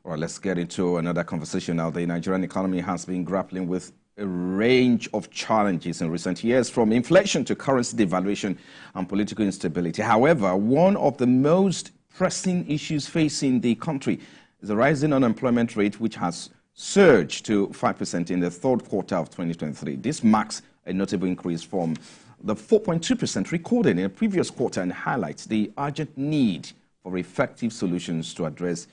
All right, let's get into another conversation now. The Nigerian economy has been grappling with a range of challenges in recent years, from inflation to currency devaluation and political instability. However, one of the most pressing issues facing the country is the rising unemployment rate, which has surged to 5% in the third quarter of 2023. This marks a notable increase from the 4.2% recorded in the previous quarter and highlights the urgent need for effective solutions to address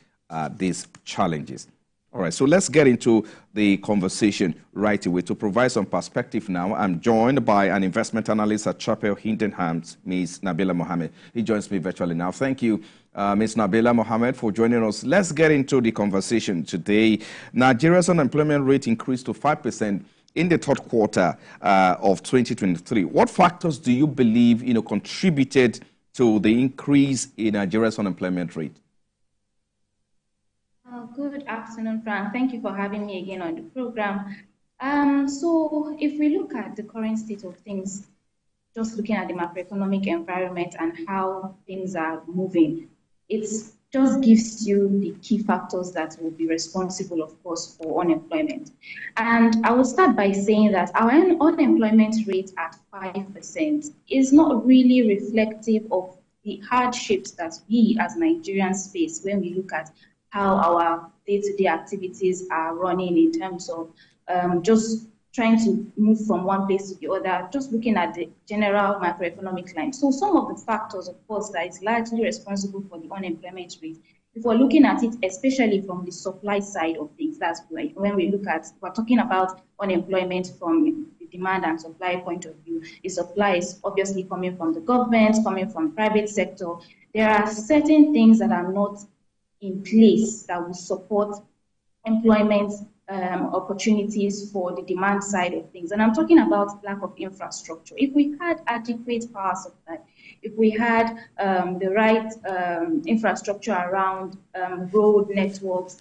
these challenges. All right, so let's get into the conversation right away. To provide some perspective now, I'm joined by an investment analyst at Chapel Hindenham, Ms. Nabila Mohammed. He joins me virtually now. Thank you, Ms. Nabila Mohammed, for joining us. Let's get into the conversation today. Nigeria's unemployment rate increased to 5% in the third quarter of 2023. What factors do you believe contributed to the increase in Nigeria's unemployment rate? Good afternoon, Frank. Thank you for having me again on the program. So if we look at the current state of things, just looking at the macroeconomic environment and how things are moving, it just gives you the key factors that will be responsible, of course, for unemployment. And I will start by saying that our unemployment rate at 5% is not really reflective of the hardships that we as Nigerians face when we look at how our day-to-day activities are running in terms of just trying to move from one place to the other, just looking at the general macroeconomic line. So some of the factors, of course, that is largely responsible for the unemployment rate, if we're looking at it, especially from the supply side of things, that's when we're talking about unemployment from the demand and supply point of view. The supply is obviously coming from the government, coming from private sector. There are certain things that are not in place that will support employment opportunities for the demand side of things. And I'm talking about lack of infrastructure. If we had adequate power supply, if we had the right infrastructure around road networks,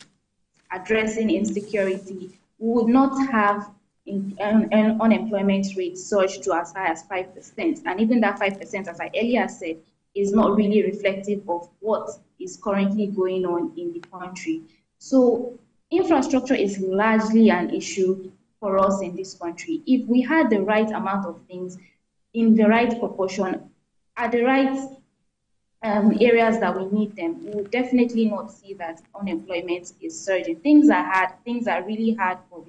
addressing insecurity, we would not have an unemployment rate surge to as high as 5%. And even that 5%, as I earlier said, is not really reflective of what is currently going on in the country. So infrastructure is largely an issue for us in this country. If we had the right amount of things in the right proportion, at the right areas that we need them, we will definitely not see that unemployment is surging. Things are hard. Things are really hard for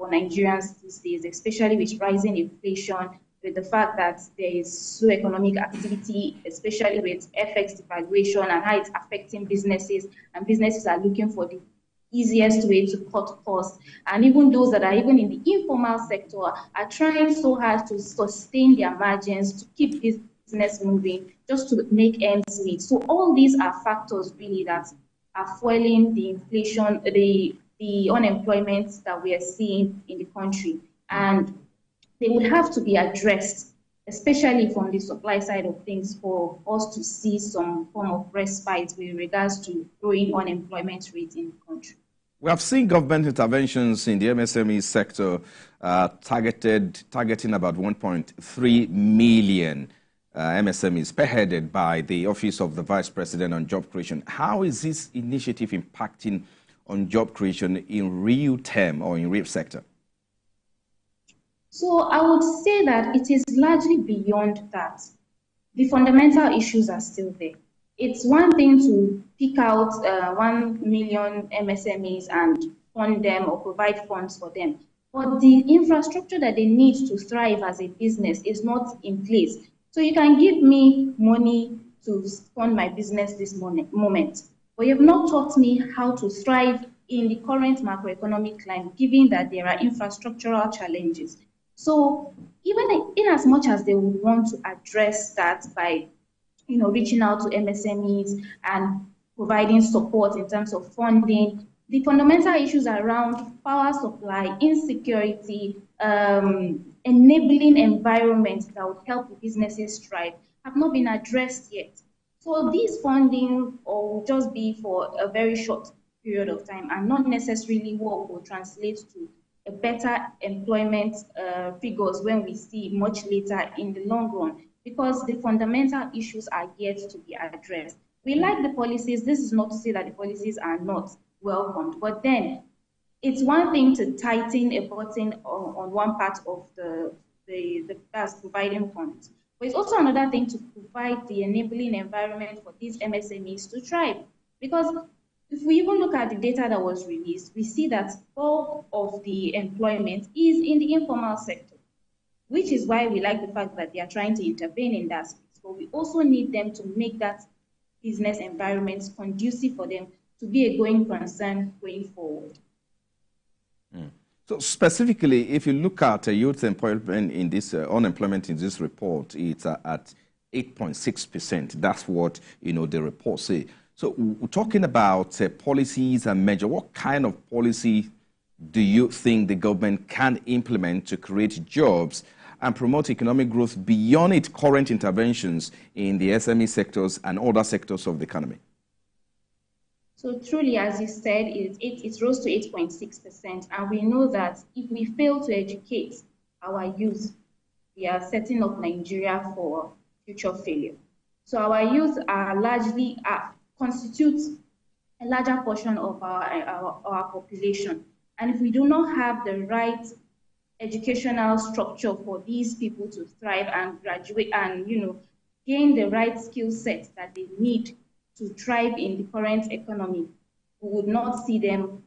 Nigerians these days, especially with rising inflation, with the fact that there is slow economic activity, especially with FX devaluation and how it's affecting businesses, and businesses are looking for the easiest way to cut costs. And even those that are even in the informal sector are trying so hard to sustain their margins, to keep business moving, just to make ends meet. So all these are factors really that are fueling the inflation, the unemployment that we are seeing in the country. And they would have to be addressed, especially from the supply side of things, for us to see some form of respite with regards to growing unemployment rate in the country. We have seen government interventions in the MSME sector targeting about 1.3 million MSMEs, spearheaded by the Office of the Vice President on Job Creation. How is this initiative impacting on job creation in real term or in real sector? So I would say that it is largely beyond that. The fundamental issues are still there. It's one thing to pick out 1 million MSMEs and fund them or provide funds for them. But the infrastructure that they need to thrive as a business is not in place. So you can give me money to fund my business this moment, but you have not taught me how to thrive in the current macroeconomic climate, given that there are infrastructural challenges. So even in as much as they would want to address that by, reaching out to MSMEs and providing support in terms of funding, the fundamental issues around power supply, insecurity, enabling environments that would help businesses thrive have not been addressed yet. So these funding will just be for a very short period of time and not necessarily what will translate to a better employment figures when we see much later in the long run, because the fundamental issues are yet to be addressed. We like the policies. This is not to say that the policies are not welcomed. But then it's one thing to tighten a button on one part of the that's providing funds. But it's also another thing to provide the enabling environment for these MSMEs to thrive. Because if we even look at the data that was released, we see that bulk of the employment is in the informal sector, which is why we like the fact that they are trying to intervene in that space. But we also need them to make that business environment conducive for them to be a going concern going forward. So specifically, if you look at youth employment in this unemployment in this report, it's at 8.6%. That's what the report say. So we're talking about policies and measures. What kind of policy do you think the government can implement to create jobs and promote economic growth beyond its current interventions in the SME sectors and other sectors of the economy? So truly, as you said, it rose to 8.6%. And we know that if we fail to educate our youth, we are setting up Nigeria for future failure. So our youth are largely constitute a larger portion of our population. And if we do not have the right educational structure for these people to thrive and graduate and gain the right skill set that they need to thrive in the current economy, we would not see them,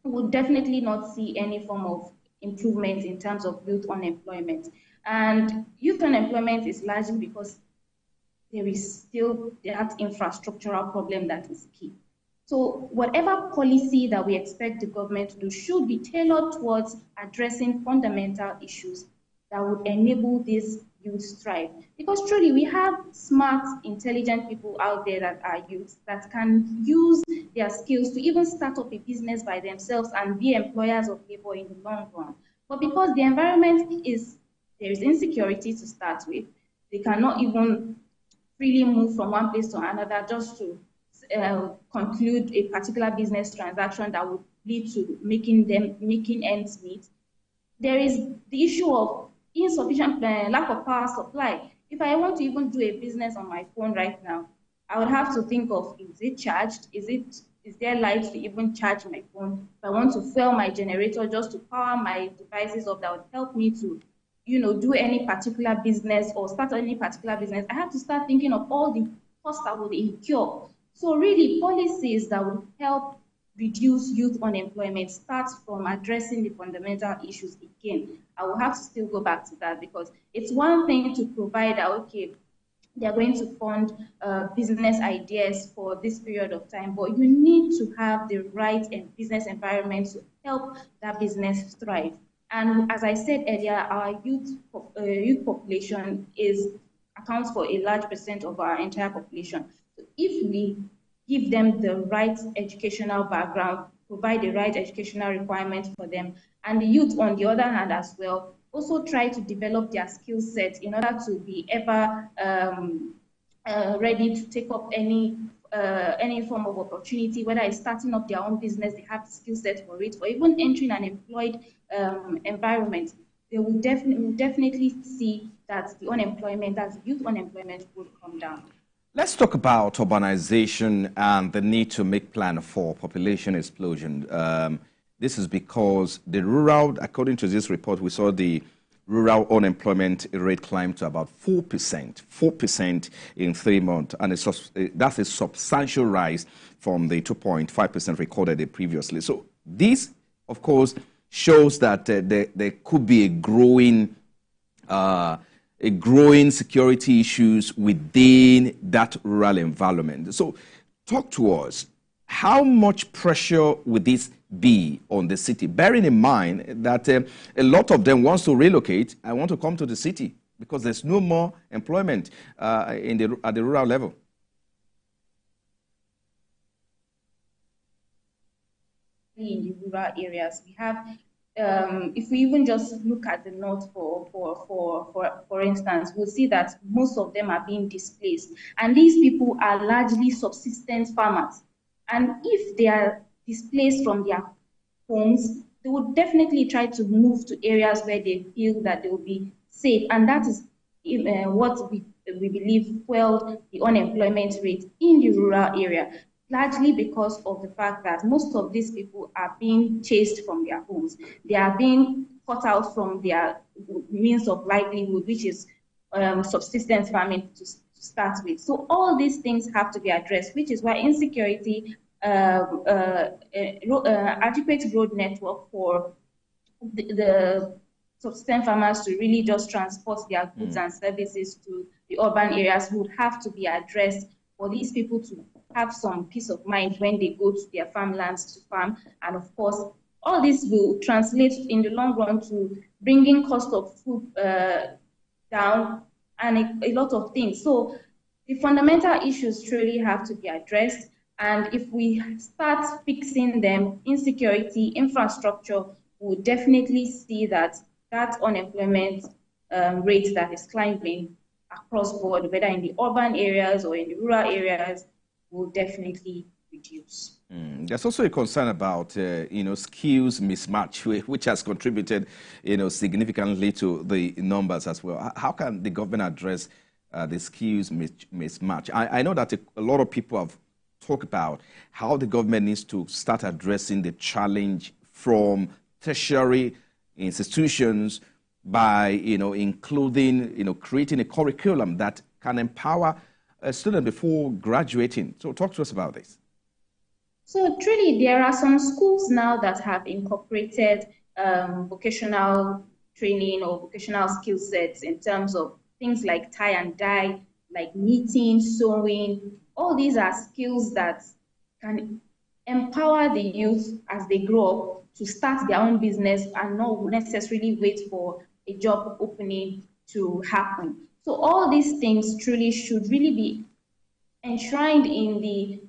we would definitely not see any form of improvement in terms of youth unemployment. And youth unemployment is largely because there is still that infrastructural problem that is key. So whatever policy that we expect the government to do should be tailored towards addressing fundamental issues that would enable this youth thrive. Because truly, we have smart, intelligent people out there that are youth that can use their skills to even start up a business by themselves and be employers of labor in the long run. But because the environment there is insecurity to start with, they cannot even freely move from one place to another just to conclude a particular business transaction that would lead to making ends meet. There is the issue of insufficient lack of power supply. If I want to even do a business on my phone right now, I would have to think of, is it charged? Is there light to even charge my phone? If I want to fuel my generator just to power my devices up, that would help me to do any particular business or start any particular business, I have to start thinking of all the costs that would incur. So really, policies that would help reduce youth unemployment starts from addressing the fundamental issues again. I will have to still go back to that, because it's one thing to provide that, okay, they're going to fund business ideas for this period of time, but you need to have the right business environment to help that business thrive. And as I said earlier, our youth population accounts for a large percent of our entire population. So if we give them the right educational background, provide the right educational requirements for them, and the youth, on the other hand as well, also try to develop their skill set in order to be ever ready to take up any form of opportunity, whether it's starting up their own business, they have the skill set for it, or even entering an employed environment, they will definitely see that the unemployment, that youth unemployment, will come down. Let's talk about urbanization and the need to make plan for population explosion. This is because the rural, according to this report, we saw the rural unemployment rate climb to about 4% in 3 months. And that's a substantial rise from the 2.5% recorded previously. So this, of course, shows that there could be a growing security issues within that rural environment. So talk to us, how much pressure would this be on the city, bearing in mind that a lot of them wants to relocate and want to come to the city because there's no more employment at the rural level? In the rural areas, we have, if we even just look at the north for instance, we'll see that most of them are being displaced, and these people are largely subsistence farmers. And if they are displaced from their homes, they would definitely try to move to areas where they feel that they will be safe, and that is what we believe fueled the unemployment rate in the rural area. largely because of the fact that most of these people are being chased from their homes. They are being cut out from their means of livelihood, which is subsistence farming to start with. So all these things have to be addressed, which is why insecurity, adequate road network for the subsistence farmers to really just transport their goods and services to the urban areas would have to be addressed for these people to have some peace of mind when they go to their farmlands to farm. And of course, all this will translate in the long run to bringing cost of food down and a lot of things. So the fundamental issues truly have to be addressed. And if we start fixing them, insecurity, infrastructure, we'll definitely see that unemployment rate that is climbing across board, whether in the urban areas or in the rural areas, will definitely reduce. There's also a concern about, skills mismatch, which has contributed, significantly to the numbers as well. How can the government address the skills mismatch? I know that a lot of people have talked about how the government needs to start addressing the challenge from tertiary institutions by, including, creating a curriculum that can empower a student before graduating. So talk to us about this. So truly, there are some schools now that have incorporated vocational training or vocational skill sets in terms of things like tie and dye, like knitting, sewing. All these are skills that can empower the youth as they grow up to start their own business and not necessarily wait for a job opening to happen. So all these things truly should really be enshrined in the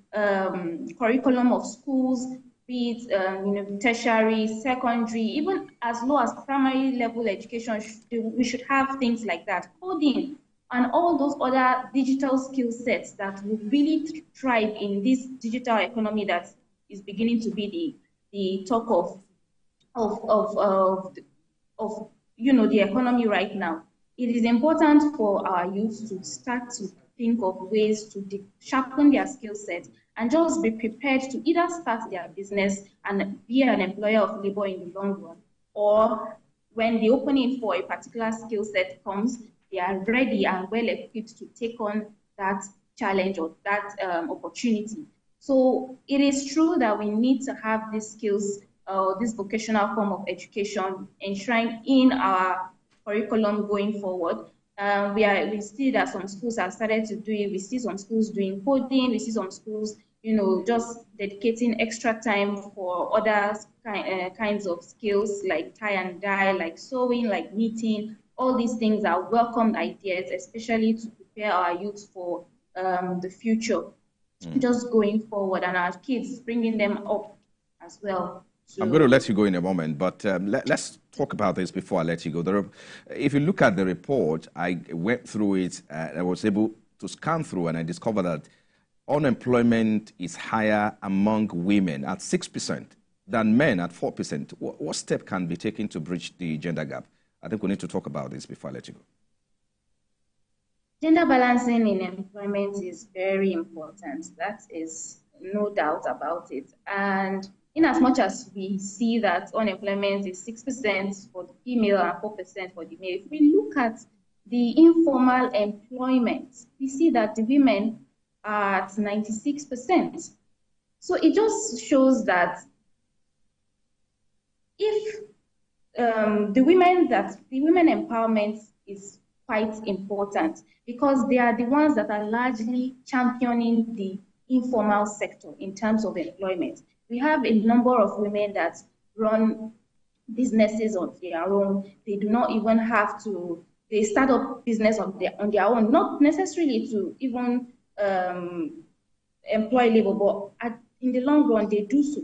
curriculum of schools, be it tertiary, secondary, even as low as primary level education. We should have things like that, coding, and all those other digital skill sets that will really thrive in this digital economy that is beginning to be the talk of the economy right now. It is important for our youth to start to think of ways to sharpen their skill set and just be prepared to either start their business and be an employer of labor in the long run, or when the opening for a particular skill set comes, they are ready and well equipped to take on that challenge or that opportunity. So it is true that we need to have these skills, this vocational form of education enshrined in our curriculum going forward. We see that some schools have started to do it. We see some schools doing coding. We see some schools, just dedicating extra time for other kinds of skills like tie and dye, like sewing, like knitting. All these things are welcomed ideas, especially to prepare our youth for the future, just going forward, and our kids, bringing them up as well. I'm going to let you go in a moment, but let's talk about this before I let you go. If you look at the report, I went through it, I was able to scan through, and I discovered that unemployment is higher among women at 6% than men at 4%. What step can be taken to bridge the gender gap? I think we need to talk about this before I let you go. Gender balancing in employment is very important. That is no doubt about it. And in as much as we see that unemployment is 6% for the female and 4% for the male, if we look at the informal employment, we see that the women are at 96%. So it just shows that if the women empowerment is quite important, because they are the ones that are largely championing the informal sector in terms of employment. We have a number of women that run businesses on their own. They do not even have to, they start up business on their own, not necessarily to even employ labor, but in the long run, they do so.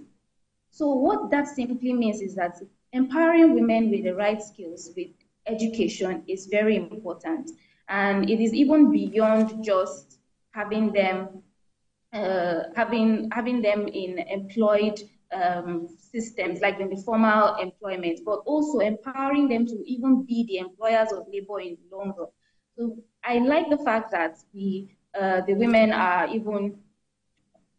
So what that simply means is that empowering women with the right skills, with education, is very important. And it is even beyond just having them having them in employed systems, like in the formal employment, but also empowering them to even be the employers of labor in the long run. So I like the fact that the women are even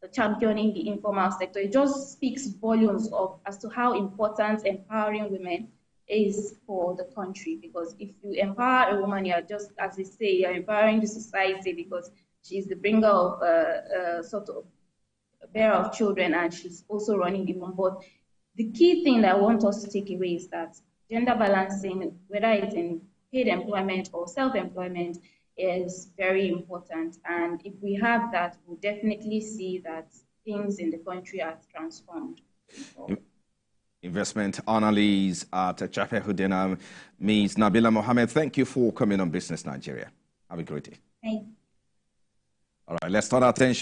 championing the informal sector. It just speaks volumes as to how important empowering women is for the country. Because if you empower a woman, you're just, as they say, you're empowering the society, because she's the bringer of sort of bearer of children, and she's also running the home. But the key thing that I want us to take away is that gender balancing, whether it's in paid employment or self-employment, is very important. And if we have that, we'll definitely see that things in the country are transformed. Investment analyst at Chafe Hudena, Ms. Nabila Mohammed, thank you for coming on Business Nigeria. Have a great day. Thank you. All right, let's turn our attention